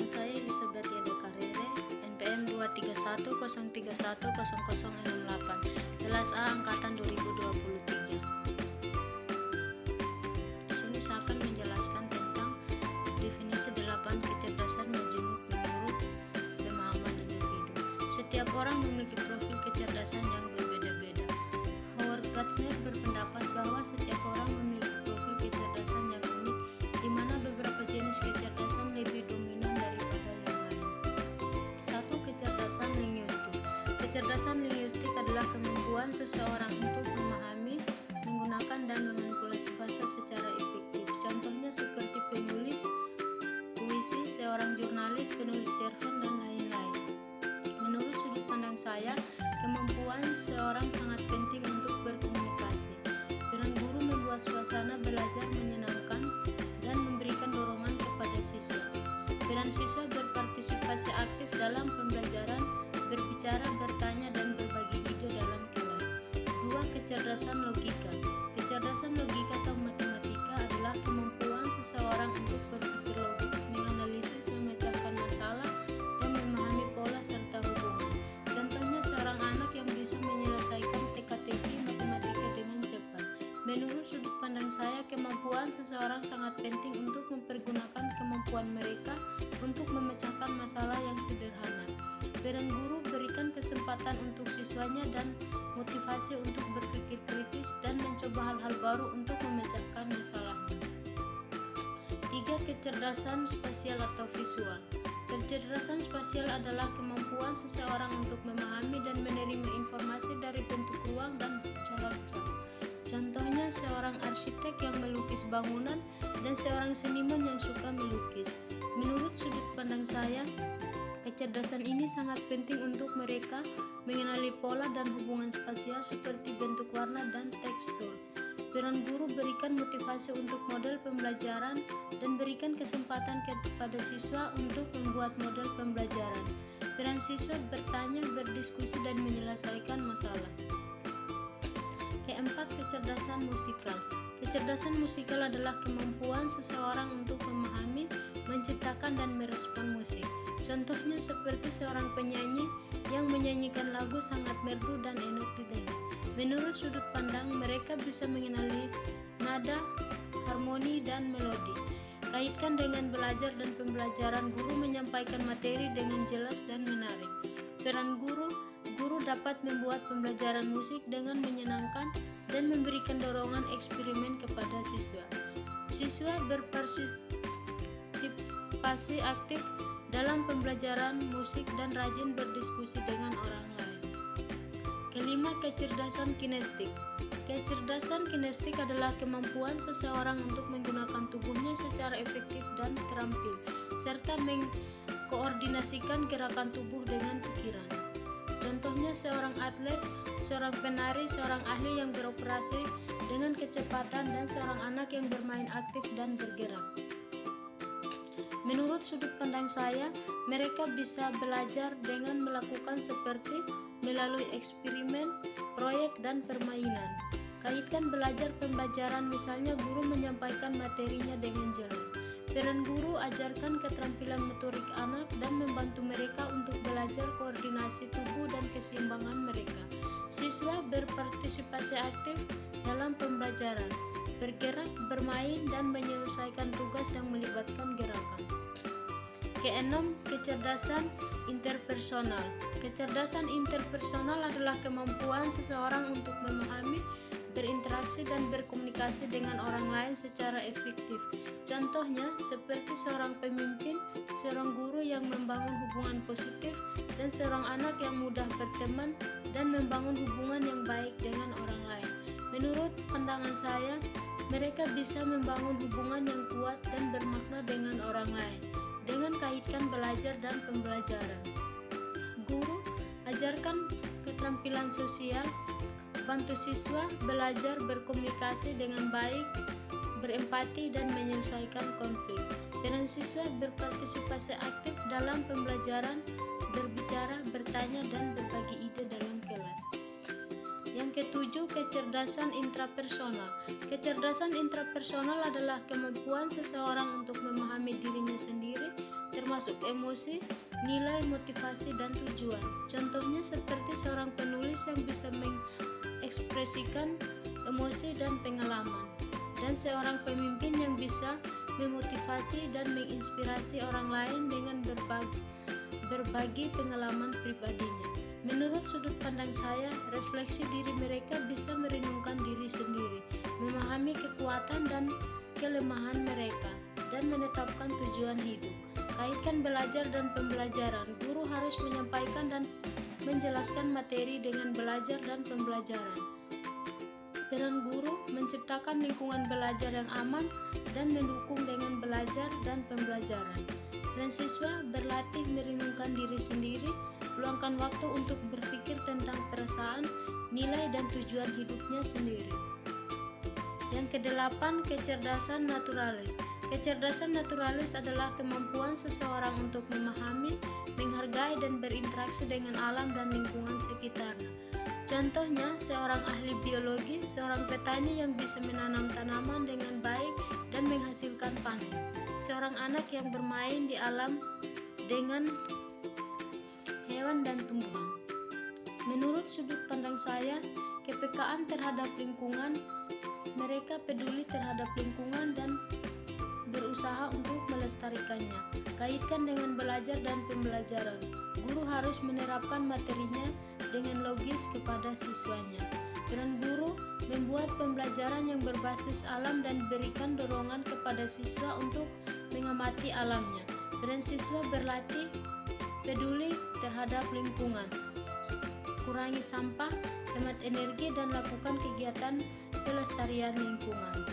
Nama saya Elizabeth Yade Karere, NPM 23103100068, kelas A angkatan 2023. Di sini saya akan menjelaskan tentang definisi 8 kecerdasan majemuk menurut pemahaman individu. Setiap orang memiliki profil kecerdasan yang berbeda-beda. Howard Gardner berpendapat bahwa setiap orang memiliki profil kecerdasan yang unik, di mana beberapa jenis kecerdasan lebih dominan daripada yang lain. 1. Kecerdasan linguistik. Kecerdasan linguistik adalah kemampuan seseorang untuk memahami, menggunakan, dan memanipulasi bahasa secara efektif. Contohnya seperti penulis puisi, seorang jurnalis, penulis cerpen, dan lain-lain. Menurut sudut pandang saya, kemampuan seorang sangat penting untuk berkomunikasi. Peran guru membuat suasana belajar menyenangkan dan memberikan dorongan kepada siswa. Peran siswa berpartisipasi aktif dalam pembelajaran, berbicara, bertanya, dan berbagi ide dalam kelas. 2. Kecerdasan logika. Kecerdasan logika atau matematika adalah kemampuan seseorang untuk berpikir logis, menganalisis, memecahkan masalah, dan memahami pola serta hubungan. Contohnya seorang anak yang bisa menyelesaikan teka-teki matematika dengan cepat. Menurut sudut pandang saya, kemampuan seseorang sangat penting untuk mempergunakan kemampuan mereka untuk memecahkan masalah yang sederhana. Peran guru berikan kesempatan untuk siswanya dan motivasi untuk berpikir kritis dan mencoba hal-hal baru untuk memecahkan masalahnya. 3. Kecerdasan spasial atau visual. Kecerdasan spasial adalah kemampuan seseorang untuk memahami dan menerima informasi dari bentuk ruang dan jarak jauh. Contohnya seorang arsitek yang melukis bangunan dan seorang seniman yang suka melukis. Menurut sudut pandang saya, kecerdasan ini sangat penting untuk mereka mengenali pola dan hubungan spasial seperti bentuk warna dan tekstur. Peran guru berikan motivasi untuk model pembelajaran dan berikan kesempatan kepada siswa untuk membuat model pembelajaran. Peran siswa bertanya, berdiskusi, dan menyelesaikan masalah. Keempat, kecerdasan musikal. Kecerdasan musikal adalah kemampuan seseorang untuk memahami, menciptakan, dan merespon musik. Contohnya seperti seorang penyanyi yang menyanyikan lagu sangat merdu dan enak didengar. Menurut sudut pandang, mereka bisa mengenali nada, harmoni, dan melodi. Kaitkan dengan belajar dan pembelajaran, guru menyampaikan materi dengan jelas dan menarik. Peran guru dapat membuat pembelajaran musik dengan menyenangkan dan memberikan dorongan eksperimen kepada siswa. Siswa berpartisipasi aktif dalam pembelajaran musik dan rajin berdiskusi dengan orang lain. Kelima, kecerdasan kinestik. Kecerdasan kinestik adalah kemampuan seseorang untuk menggunakan tubuhnya secara efektif dan terampil, serta mengkoordinasikan gerakan tubuh dengan pikiran. Contohnya seorang atlet, seorang penari, seorang ahli yang beroperasi dengan kecepatan, dan seorang anak yang bermain aktif dan bergerak. Menurut sudut pandang saya, mereka bisa belajar dengan melakukan seperti melalui eksperimen, proyek, dan permainan. Kaitkan belajar pembelajaran, misalnya guru menyampaikan materinya dengan jelas. Peran guru ajarkan keterampilan motorik anak dan membantu mereka untuk belajar koordinasi tubuh dan keseimbangan mereka. Siswa berpartisipasi aktif dalam pembelajaran, bergerak, bermain, dan menyelesaikan tugas yang melibatkan gerakan. Keenam, kecerdasan interpersonal. Kecerdasan interpersonal adalah kemampuan seseorang untuk memahami, berinteraksi, dan berkomunikasi dengan orang lain secara efektif. Contohnya seperti seorang pemimpin, seorang guru yang membangun hubungan positif, dan seorang anak yang mudah berteman dan membangun hubungan yang baik dengan orang lain. Menurut pandangan saya, mereka bisa membangun hubungan yang kuat dan bermakna dengan orang lain dengan kaitkan belajar dan pembelajaran. Guru ajarkan keterampilan sosial, bantu siswa belajar berkomunikasi dengan baik, berempati, dan menyelesaikan konflik. Peran siswa berpartisipasi aktif dalam pembelajaran, berbicara, bertanya, dan berbagi ide dalam kelas. Yang ketujuh, kecerdasan intrapersonal. Kecerdasan intrapersonal adalah kemampuan seseorang untuk memahami dirinya sendiri, termasuk termasuk emosi, nilai, motivasi, dan tujuan. Contohnya seperti seorang penulis yang bisa mengekspresikan emosi dan pengalaman, dan seorang pemimpin yang bisa memotivasi dan menginspirasi orang lain dengan berbagi pengalaman pribadinya. Menurut sudut pandang saya, refleksi diri mereka bisa merenungkan diri sendiri, memahami kekuatan dan kelemahan mereka, dan menetapkan tujuan hidup. Kaitkan belajar dan pembelajaran. Guru harus menyampaikan dan menjelaskan materi dengan belajar dan pembelajaran. Peran guru menciptakan lingkungan belajar yang aman dan mendukung dengan belajar dan pembelajaran. Peran siswa berlatih merenungkan diri sendiri, luangkan waktu untuk berpikir tentang perasaan, nilai, dan tujuan hidupnya sendiri. Yang kedelapan, kecerdasan naturalis. Kecerdasan naturalis adalah kemampuan seseorang untuk memahami, menghargai, dan berinteraksi dengan alam dan lingkungan sekitarnya. Contohnya, seorang ahli biologi, seorang petani yang bisa menanam tanaman dengan baik dan menghasilkan panen, seorang anak yang bermain di alam dengan hewan dan tumbuhan. Menurut sudut pandang saya, kepekaan terhadap lingkungan, mereka peduli terhadap lingkungan dan berusaha untuk melestarikannya. Kaitkan dengan belajar dan pembelajaran. Guru harus menerapkan materinya dengan logis kepada siswanya. Peran guru membuat pembelajaran yang berbasis alam dan berikan dorongan kepada siswa untuk mengamati alamnya. Peran siswa berlatih peduli terhadap lingkungan, kurangi sampah, hemat energi, dan lakukan kegiatan pelestarian lingkungan.